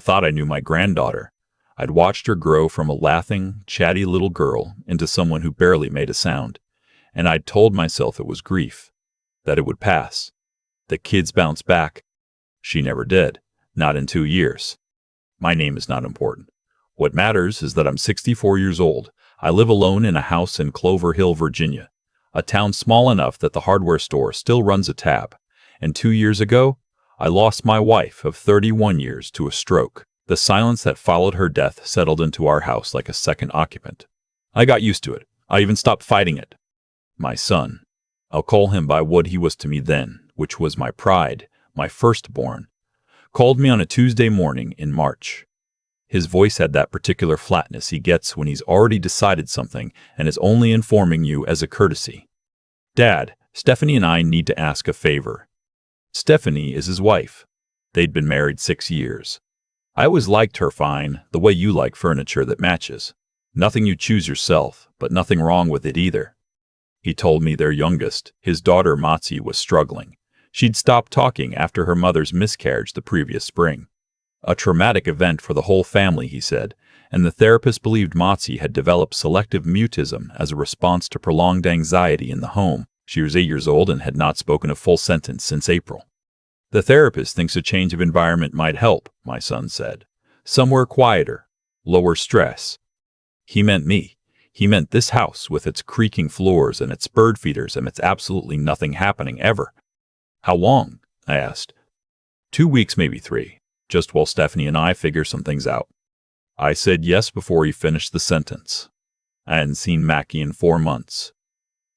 Thought I knew my granddaughter. I'd watched her grow from a laughing, chatty little girl into someone who barely made a sound, and I'd told myself it was grief, that it would pass, that kids bounce back. She never did, not in 2 years. My name is not important. What matters is that I'm 64 years old. I live alone in a house in Clover Hill, Virginia, a town small enough that the hardware store still runs a tab. And 2 years ago, I lost my wife of 31 years to a stroke. The silence that followed her death settled into our house like a second occupant. I got used to it. I even stopped fighting it. My son, I'll call him by what he was to me then, which was my pride, my firstborn, called me on a Tuesday morning in March. His voice had that particular flatness he gets when he's already decided something and is only informing you as a courtesy. Dad, Stephanie and I need to ask a favor. Stephanie is his wife. They'd been married 6 years. I always liked her fine, the way you like furniture that matches. Nothing you choose yourself, but nothing wrong with it either. He told me their youngest, his daughter Motsi, was struggling. She'd stopped talking after her mother's miscarriage the previous spring. A traumatic event for the whole family, he said, and the therapist believed Motsi had developed selective mutism as a response to prolonged anxiety in the home. She was 8 years old and had not spoken a full sentence since April. The therapist thinks a change of environment might help, my son said. Somewhere quieter, lower stress. He meant me. He meant this house with its creaking floors and its bird feeders and its absolutely nothing happening ever. How long? I asked. 2 weeks, maybe 3, just while Stephanie and I figure some things out. I said yes before he finished the sentence. I hadn't seen Mackie in 4 months.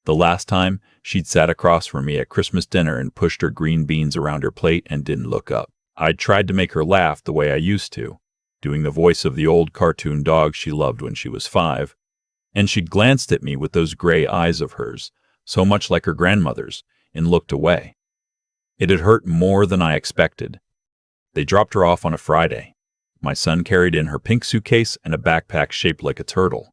The last time, she'd sat across from me at Christmas dinner and pushed her green beans around her plate and didn't look up. I'd tried to make her laugh the way I used to, doing the voice of the old cartoon dog she loved when she was 5, and she'd glanced at me with those gray eyes of hers, so much like her grandmother's, and looked away. It had hurt more than I expected. They dropped her off on a Friday. My son carried in her pink suitcase and a backpack shaped like a turtle.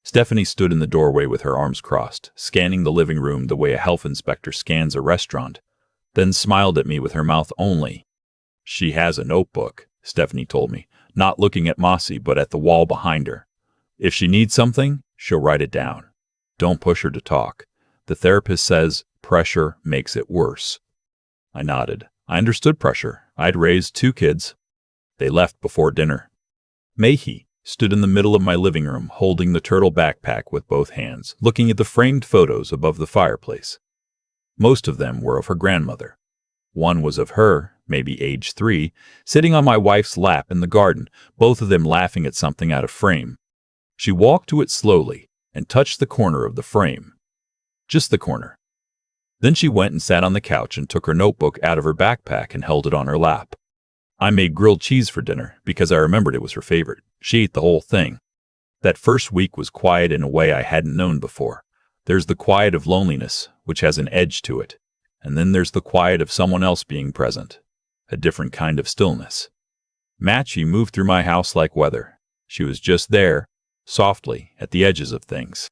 Stephanie stood in the doorway with her arms crossed, scanning the living room the way a health inspector scans a restaurant, then smiled at me with her mouth only. She has a notebook, Stephanie told me, not looking at Motsi but at the wall behind her. If she needs something, she'll write it down. Don't push her to talk. The therapist says pressure makes it worse. I nodded. I understood pressure. I'd raised 2 kids. They left before dinner. Mehi stood in the middle of my living room, holding the turtle backpack with both hands, looking at the framed photos above the fireplace. Most of them were of her grandmother. One was of her, maybe age 3, sitting on my wife's lap in the garden, both of them laughing at something out of frame. She walked to it slowly and touched the corner of the frame. Just the corner. Then she went and sat on the couch and took her notebook out of her backpack and held it on her lap. I made grilled cheese for dinner because I remembered it was her favorite. She ate the whole thing. That first week was quiet in a way I hadn't known before. There's the quiet of loneliness, which has an edge to it. And then there's the quiet of someone else being present. A different kind of stillness. Matchie moved through my house like weather. She was just there, softly, at the edges of things.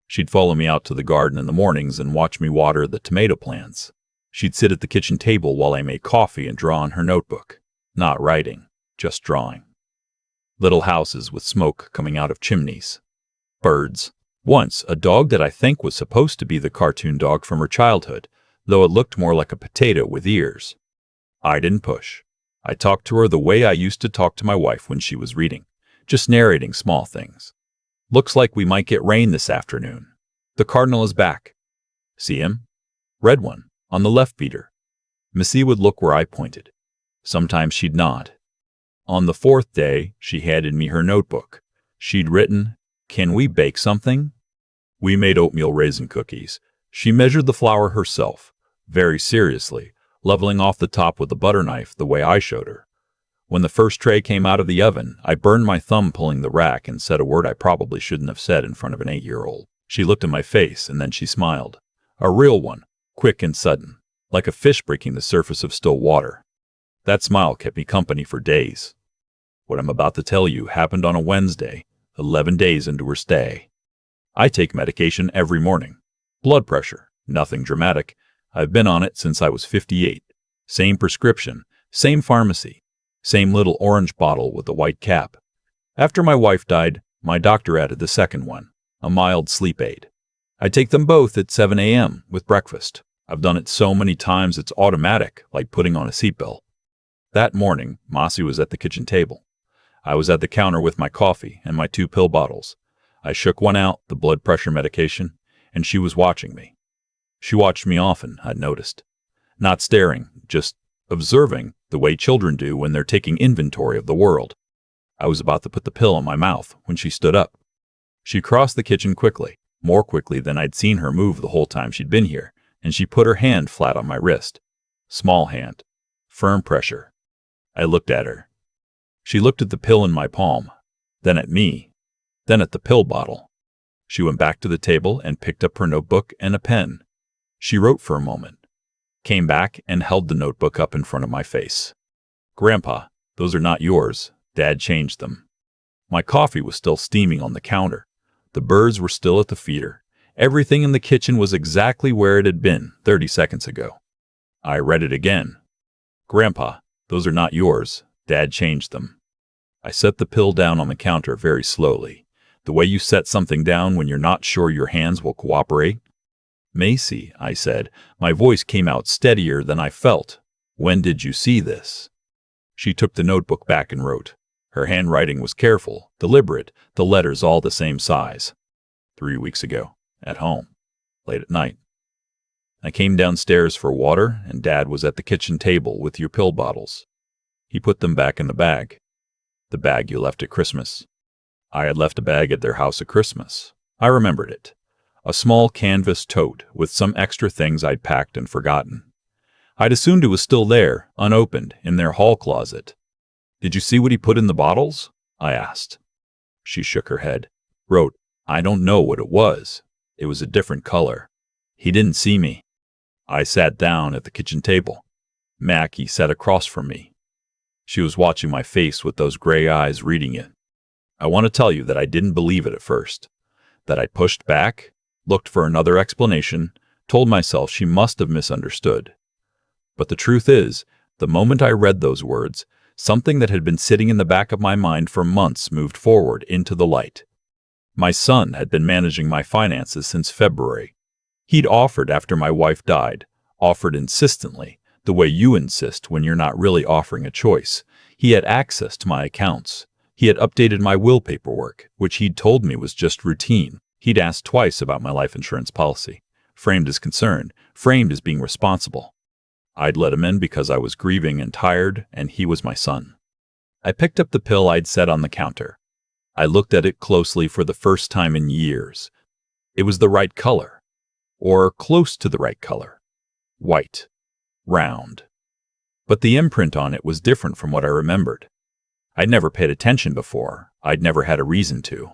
She'd follow me out to the garden in the mornings and watch me water the tomato plants. She'd sit at the kitchen table while I made coffee and draw on her notebook. Not writing, just drawing. Little houses with smoke coming out of chimneys. Birds. Once, a dog that I think was supposed to be the cartoon dog from her childhood, though it looked more like a potato with ears. I didn't push. I talked to her the way I used to talk to my wife when she was reading, just narrating small things. Looks like we might get rain this afternoon. The cardinal is back. See him? Red one, on the left feeder. Missy would look where I pointed. Sometimes she'd nod. On the 4th day, she handed me her notebook. She'd written, "Can we bake something?" We made oatmeal raisin cookies. She measured the flour herself, very seriously, leveling off the top with a butter knife the way I showed her. When the first tray came out of the oven, I burned my thumb pulling the rack and said a word I probably shouldn't have said in front of an 8-year-old. She looked at my face and then she smiled. A real one, quick and sudden, like a fish breaking the surface of still water. That smile kept me company for days. What I'm about to tell you happened on a Wednesday, 11 days into her stay. I take medication every morning. Blood pressure, nothing dramatic. I've been on it since I was 58. Same prescription, same pharmacy. Same little orange bottle with the white cap. After my wife died, my doctor added the second one, a mild sleep aid. I take them both at 7 a.m. with breakfast. I've done it so many times it's automatic, like putting on a seatbelt. That morning, Mossy was at the kitchen table. I was at the counter with my coffee and my 2 pill bottles. I shook one out, the blood pressure medication, and she was watching me. She watched me often, I'd noticed. Not staring, just observing the way children do when they're taking inventory of the world. I was about to put the pill in my mouth when she stood up. She crossed the kitchen quickly, more quickly than I'd seen her move the whole time she'd been here, and she put her hand flat on my wrist. Small hand. Firm pressure. I looked at her. She looked at the pill in my palm, then at me, then at the pill bottle. She went back to the table and picked up her notebook and a pen. She wrote for a moment, came back and held the notebook up in front of my face. "Grandpa, those are not yours. Dad changed them." My coffee was still steaming on the counter. The birds were still at the feeder. Everything in the kitchen was exactly where it had been 30 seconds ago. I read it again. "Grandpa, those are not yours. Dad changed them." I set the pill down on the counter very slowly, the way you set something down when you're not sure your hands will cooperate. "Macy," I said, my voice came out steadier than I felt. "When did you see this?" She took the notebook back and wrote. Her handwriting was careful, deliberate, the letters all the same size. 3 weeks ago, at home, late at night. I came downstairs for water, and Dad was at the kitchen table with your pill bottles. He put them back in the bag. The bag you left at Christmas. I had left a bag at their house at Christmas. I remembered it. A small canvas tote with some extra things I'd packed and forgotten. I'd assumed it was still there, unopened, in their hall closet. "Did you see what he put in the bottles?" I asked. She shook her head. Wrote, "I don't know what it was. It was a different color. He didn't see me." I sat down at the kitchen table. Mackie sat across from me. She was watching my face with those gray eyes reading it. I want to tell you that I didn't believe it at first. That I pushed back, looked for another explanation, told myself she must have misunderstood. But the truth is, the moment I read those words, something that had been sitting in the back of my mind for months moved forward into the light. My son had been managing my finances since February. He'd offered after my wife died, offered insistently, the way you insist when you're not really offering a choice. He had access to my accounts. He had updated my will paperwork, which he'd told me was just routine. He'd asked twice about my life insurance policy, framed as concern, framed as being responsible. I'd let him in because I was grieving and tired, and he was my son. I picked up the pill I'd set on the counter. I looked at it closely for the first time in years. It was the right color, or close to the right color. White. Round. But the imprint on it was different from what I remembered. I'd never paid attention before. I'd never had a reason to.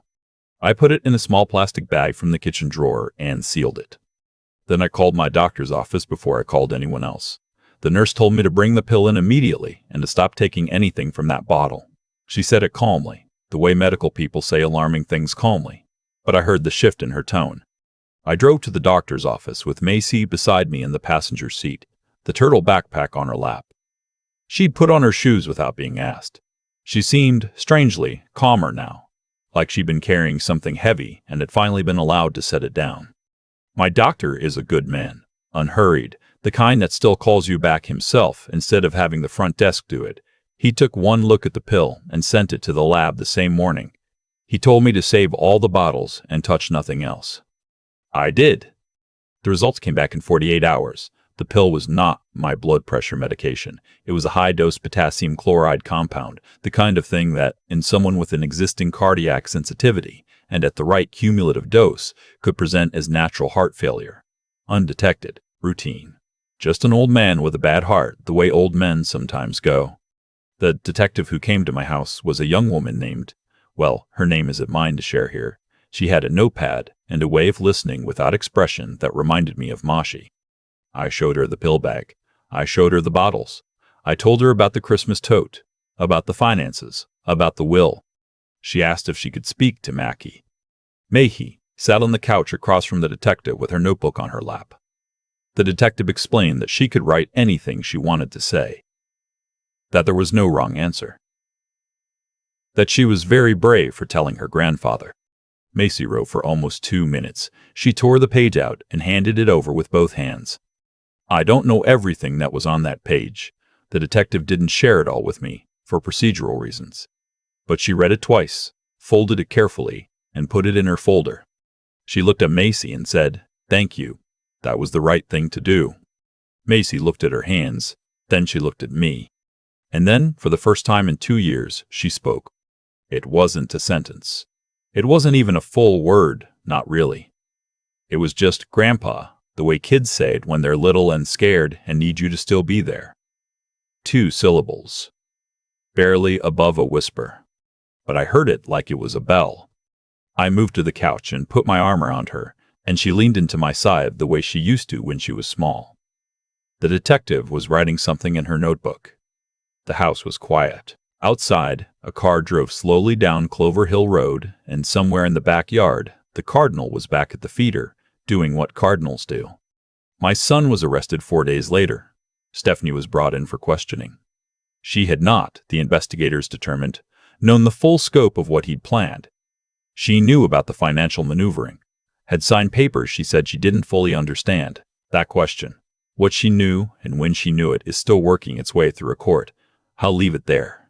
I put it in a small plastic bag from the kitchen drawer and sealed it. Then I called my doctor's office before I called anyone else. The nurse told me to bring the pill in immediately and to stop taking anything from that bottle. She said it calmly, the way medical people say alarming things calmly, but I heard the shift in her tone. I drove to the doctor's office with Macy beside me in the passenger seat, the turtle backpack on her lap. She'd put on her shoes without being asked. She seemed, strangely, calmer now, like she'd been carrying something heavy and had finally been allowed to set it down. My doctor is a good man, unhurried, the kind that still calls you back himself instead of having the front desk do it. He took one look at the pill and sent it to the lab the same morning. He told me to save all the bottles and touch nothing else. I did. The results came back in 48 hours. The pill was not my blood pressure medication. It was a high-dose potassium chloride compound, the kind of thing that, in someone with an existing cardiac sensitivity, and at the right cumulative dose, could present as natural heart failure. Undetected. Routine. Just an old man with a bad heart, the way old men sometimes go. The detective who came to my house was a young woman named, well, her name isn't mine to share here. She had a notepad and a way of listening without expression that reminded me of Moshi. I showed her the pill bag. I showed her the bottles. I told her about the Christmas tote, about the finances, about the will. She asked if she could speak to Mackie. Mayhe sat on the couch across from the detective with her notebook on her lap. The detective explained that she could write anything she wanted to say. that there was no wrong answer, that she was very brave for telling her grandfather. Macy wrote for almost 2 minutes. She tore the page out and handed it over with both hands. I don't know everything that was on that page. The detective didn't share it all with me, for procedural reasons. But she read it twice, folded it carefully, and put it in her folder. She looked at Macy and said, "Thank you. That was the right thing to do." Macy looked at her hands, then she looked at me. And then, for the first time in 2 years, she spoke. It wasn't a sentence. It wasn't even a full word, not really. It was just "Grandpa," the way kids say it when they're little and scared and need you to still be there. 2 syllables. Barely above a whisper. But I heard it like it was a bell. I moved to the couch and put my arm around her, and she leaned into my side the way she used to when she was small. The detective was writing something in her notebook. The house was quiet. Outside, a car drove slowly down Clover Hill Road, and somewhere in the backyard, the cardinal was back at the feeder, doing what cardinals do. My son was arrested 4 days later. Stephanie was brought in for questioning. She had not, the investigators determined, known the full scope of what he'd planned. She knew about the financial maneuvering, had signed papers she said she didn't fully understand. That question, what she knew and when she knew it, is still working its way through a court. I'll leave it there.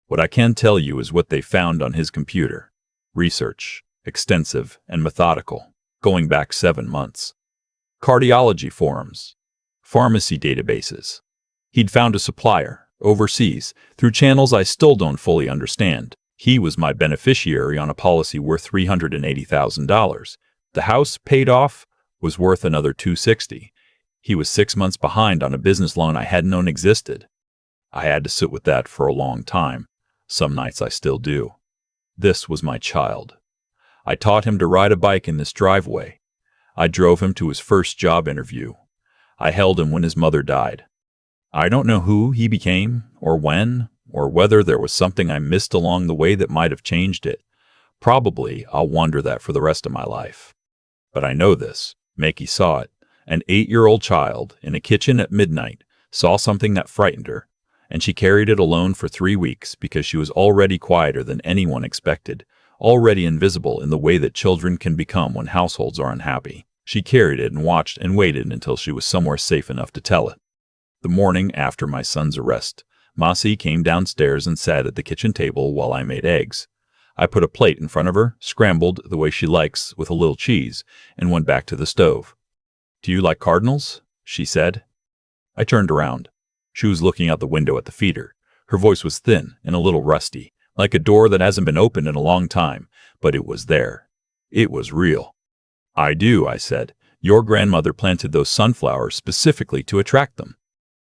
What I can tell you is what they found on his computer. Research, extensive and methodical, going back 7 months. Cardiology forums, pharmacy databases. He'd found a supplier, overseas, through channels I still don't fully understand. He was my beneficiary on a policy worth $380,000. The house, paid off, was worth another $260,000. He was 6 months behind on a business loan I hadn't known existed. I had to sit with that for a long time. Some nights I still do. This was my child. I taught him to ride a bike in this driveway. I drove him to his first job interview. I held him when his mother died. I don't know who he became, or when, or whether there was something I missed along the way that might have changed it. Probably I'll wonder that for the rest of my life. But I know this. Makey saw it. An 8-year-old child in a kitchen at midnight saw something that frightened her, and she carried it alone for 3 weeks because she was already quieter than anyone expected, already invisible in the way that children can become when households are unhappy. She carried it and watched and waited until she was somewhere safe enough to tell it. The morning after my son's arrest, Macy came downstairs and sat at the kitchen table while I made eggs. I put a plate in front of her, scrambled the way she likes with a little cheese, and went back to the stove. "Do you like cardinals?" she said. I turned around. She was looking out the window at the feeder. Her voice was thin and a little rusty, like a door that hasn't been opened in a long time, but it was there. It was real. "I do," I said. "Your grandmother planted those sunflowers specifically to attract them."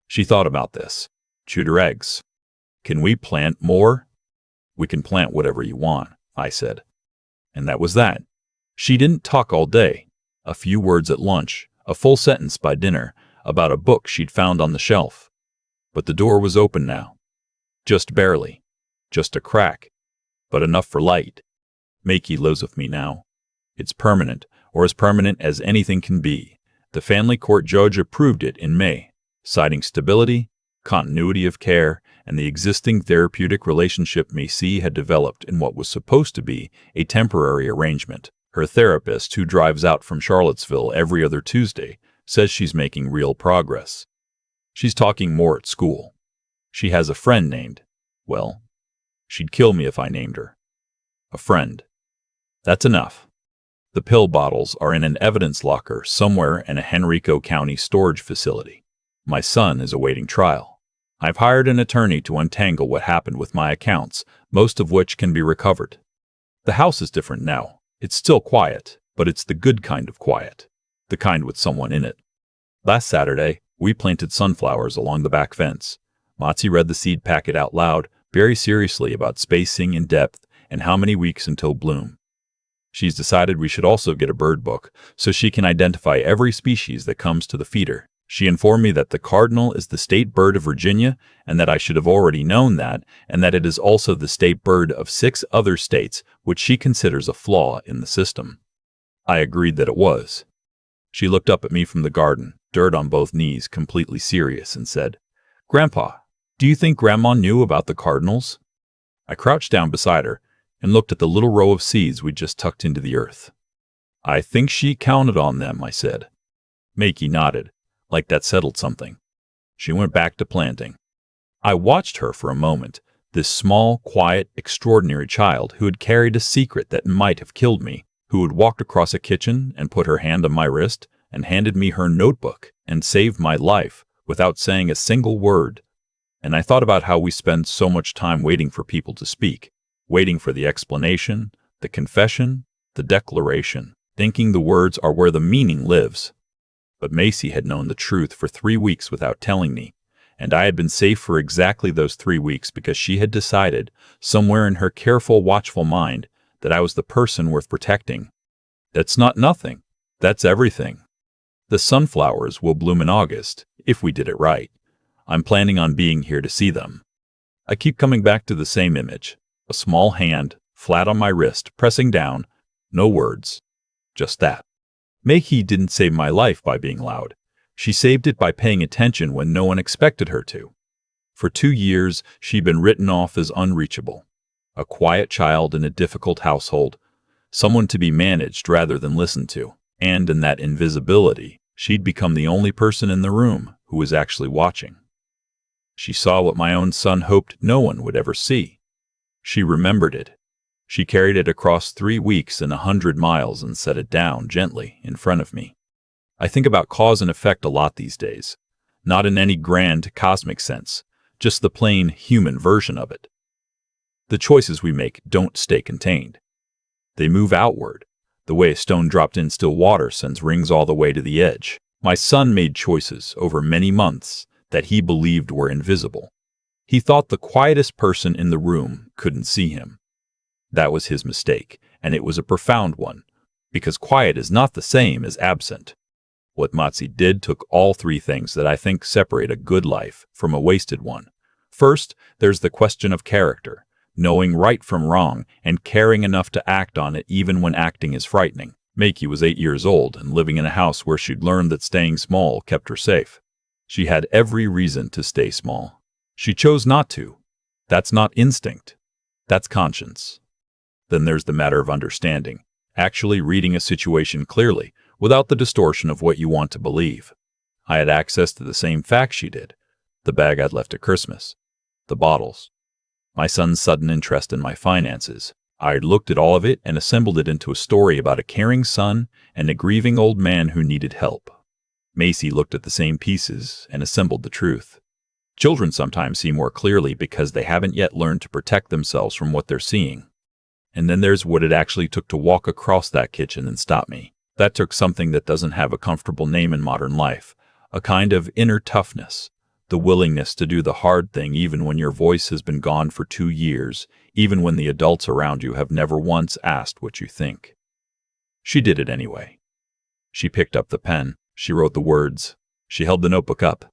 She thought about this, chewed her eggs. "Can we plant more?" "We can plant whatever you want," I said. And that was that. She didn't talk all day. A few words at lunch, a full sentence by dinner, about a book she'd found on the shelf. But the door was open now. Just barely. Just a crack. But enough for light. Makey lives with me now. It's permanent, or as permanent as anything can be. The family court judge approved it in May, citing stability, continuity of care, and the existing therapeutic relationship Macy had developed in what was supposed to be a temporary arrangement. Her therapist, who drives out from Charlottesville every other Tuesday, says she's making real progress. She's talking more at school. She has a friend named, well, she'd kill me if I named her. A friend. That's enough. The pill bottles are in an evidence locker somewhere in a Henrico County storage facility. My son is awaiting trial. I've hired an attorney to untangle what happened with my accounts, most of which can be recovered. The house is different now. It's still quiet, but it's the good kind of quiet. The kind with someone in it. Last Saturday, we planted sunflowers along the back fence. Macy read the seed packet out loud, very seriously about spacing and depth and how many weeks until bloom. She's decided we should also get a bird book so she can identify every species that comes to the feeder. She informed me that the cardinal is the state bird of Virginia and that I should have already known that, and that it is also the state bird of 6 other states, which she considers a flaw in the system. I agreed that it was. She looked up at me from the garden, dirt on both knees, completely serious, and said, "Grandpa, Do you think Grandma knew about the cardinals? I crouched down beside her and looked at the little row of seeds we'd just tucked into the earth. I think she counted on them, I said. Makey nodded, like that settled something. She went back to planting. I watched her for a moment, this small, quiet, extraordinary child who had carried a secret that might have killed me, who had walked across a kitchen and put her hand on my wrist and handed me her notebook and saved my life without saying a single word. And I thought about how we spend so much time waiting for people to speak, waiting for the explanation, the confession, the declaration, thinking the words are where the meaning lives. But Macy had known the truth for 3 weeks without telling me, and I had been safe for exactly those 3 weeks because she had decided, somewhere in her careful, watchful mind, that I was the person worth protecting. That's not nothing. That's everything. The sunflowers will bloom in August, if we did it right. I'm planning on being here to see them. I keep coming back to the same image, a small hand, flat on my wrist, pressing down, no words, just that. Makey didn't save my life by being loud. She saved it by paying attention when no one expected her to. For 2 years, she'd been written off as unreachable, a quiet child in a difficult household, someone to be managed rather than listened to. And in that invisibility, she'd become the only person in the room who was actually watching. She saw what my own son hoped no one would ever see. She remembered it. She carried it across 3 weeks and 100 miles and set it down gently in front of me. I think about cause and effect a lot these days, not in any grand cosmic sense, just the plain human version of it. The choices we make don't stay contained. They move outward, the way a stone dropped in still water sends rings all the way to the edge. My son made choices over many months that he believed were invisible. He thought the quietest person in the room couldn't see him. That was his mistake, and it was a profound one, because quiet is not the same as absent. What Matsi did took all 3 things that I think separate a good life from a wasted one. First, there's the question of character, knowing right from wrong and caring enough to act on it even when acting is frightening. Makey was 8 years old and living in a house where she'd learned that staying small kept her safe. She had every reason to stay small. She chose not to. That's not instinct. That's conscience. Then there's the matter of understanding, actually reading a situation clearly, without the distortion of what you want to believe. I had access to the same facts she did. The bag I'd left at Christmas. The bottles. My son's sudden interest in my finances. I'd looked at all of it and assembled it into a story about a caring son and a grieving old man who needed help. Macy looked at the same pieces and assembled the truth. Children sometimes see more clearly because they haven't yet learned to protect themselves from what they're seeing. And then there's what it actually took to walk across that kitchen and stop me. That took something that doesn't have a comfortable name in modern life, a kind of inner toughness, the willingness to do the hard thing even when your voice has been gone for 2 years, even when the adults around you have never once asked what you think. She did it anyway. She picked up the pen. She wrote the words. She held the notebook up.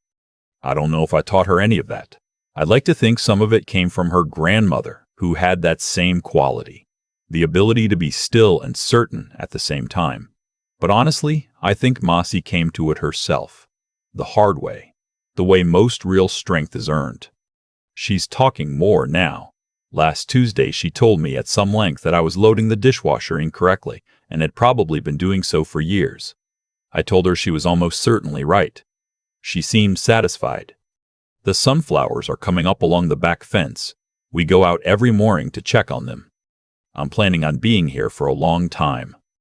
I don't know if I taught her any of that. I'd like to think some of it came from her grandmother, who had that same quality, the ability to be still and certain at the same time. But honestly, I think Masi came to it herself, the hard way, the way most real strength is earned. She's talking more now. Last Tuesday, she told me at some length that I was loading the dishwasher incorrectly and had probably been doing so for years. I told her she was almost certainly right. She seemed satisfied. The sunflowers are coming up along the back fence. We go out every morning to check on them. I'm planning on being here for a long time.